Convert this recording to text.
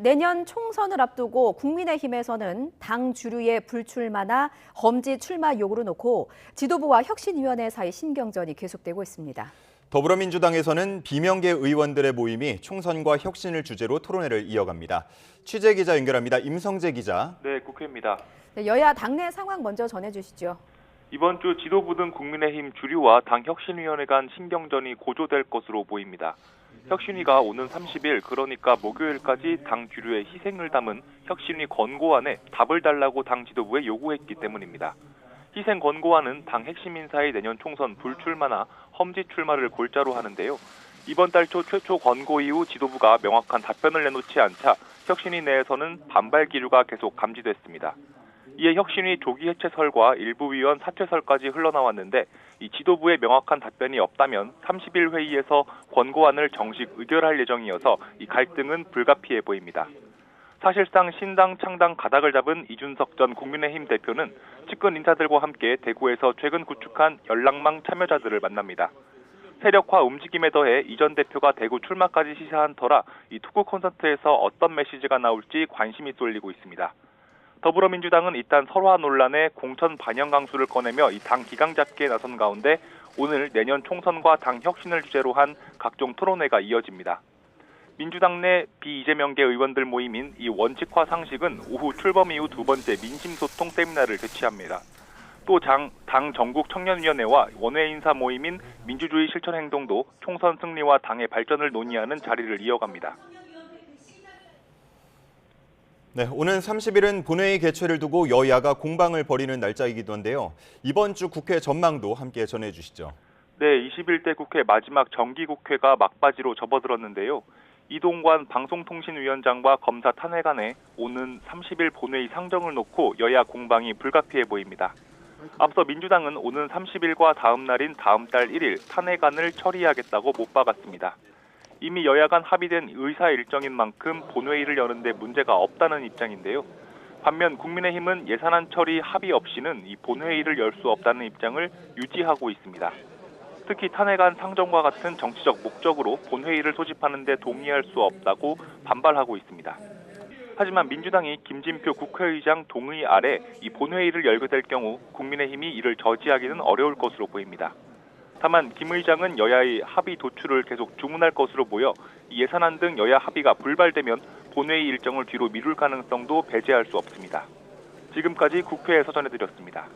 내년 총선을 앞두고 국민의힘에서는 당 주류의 불출마나 험지 출마 요구를 놓고 지도부와 혁신위원회 사이 신경전이 계속되고 있습니다. 더불어민주당에서는 비명계 의원들의 모임이 총선과 혁신을 주제로 토론회를 이어갑니다. 취재기자 연결합니다. 임성재 기자. 네, 국회입니다. 여야 당내 상황 먼저 전해주시죠. 이번 주 지도부 등 국민의힘 주류와 당 혁신위원회 간 신경전이 고조될 것으로 보입니다. 혁신위가 오는 30일, 그러니까 목요일까지 당 주류의 희생을 담은 혁신위 권고안에 답을 달라고 당 지도부에 요구했기 때문입니다. 희생 권고안은 당 핵심 인사의 내년 총선 불출마나 험지 출마를 골자로 하는데요. 이번 달 초 최초 권고 이후 지도부가 명확한 답변을 내놓지 않자 혁신위 내에서는 반발 기류가 계속 감지됐습니다. 이에 혁신위 조기 해체설과 일부 위원 사퇴설까지 흘러나왔는데 이 지도부의 명확한 답변이 없다면 30일 회의에서 권고안을 정식 의결할 예정이어서 이 갈등은 불가피해 보입니다. 사실상 신당 창당 가닥을 잡은 이준석 전 국민의힘 대표는 측근 인사들과 함께 대구에서 최근 구축한 연락망 참여자들을 만납니다. 세력화 움직임에 더해 이 전 대표가 대구 출마까지 시사한 터라 이 투구 콘서트에서 어떤 메시지가 나올지 관심이 쏠리고 있습니다. 더불어민주당은 일단 설화 논란에 공천 반영 강수를 꺼내며 이 당 기강 잡기에 나선 가운데 오늘 내년 총선과 당 혁신을 주제로 한 각종 토론회가 이어집니다. 민주당 내 비이재명계 의원들 모임인 이 원칙화 상식은 오후 출범 이후 두 번째 민심소통 세미나를 개최합니다. 또 당 전국 청년위원회와 원외 인사 모임인 민주주의 실천행동도 총선 승리와 당의 발전을 논의하는 자리를 이어갑니다. 네, 오는 30일은 본회의 개최를 두고 여야가 공방을 벌이는 날짜이기도 한데요. 이번 주 국회 전망도 함께 전해주시죠. 네, 21대 국회 마지막 정기국회가 막바지로 접어들었는데요. 이동관 방송통신위원장과 검사 탄핵안에 오는 30일 본회의 상정을 놓고 여야 공방이 불가피해 보입니다. 앞서 민주당은 오는 30일과 다음 날인 다음 달 1일 탄핵안을 처리하겠다고 못 박았습니다. 이미 여야 간 합의된 의사 일정인 만큼 본회의를 여는데 문제가 없다는 입장인데요. 반면 국민의힘은 예산안 처리 합의 없이는 이 본회의를 열 수 없다는 입장을 유지하고 있습니다. 특히 탄핵안 상정과 같은 정치적 목적으로 본회의를 소집하는 데 동의할 수 없다고 반발하고 있습니다. 하지만 민주당이 김진표 국회의장 동의 아래 이 본회의를 열게 될 경우 국민의힘이 이를 저지하기는 어려울 것으로 보입니다. 다만 김 의장은 여야의 합의 도출을 계속 주문할 것으로 보여 예산안 등 여야 합의가 불발되면 본회의 일정을 뒤로 미룰 가능성도 배제할 수 없습니다. 지금까지 국회에서 전해드렸습니다.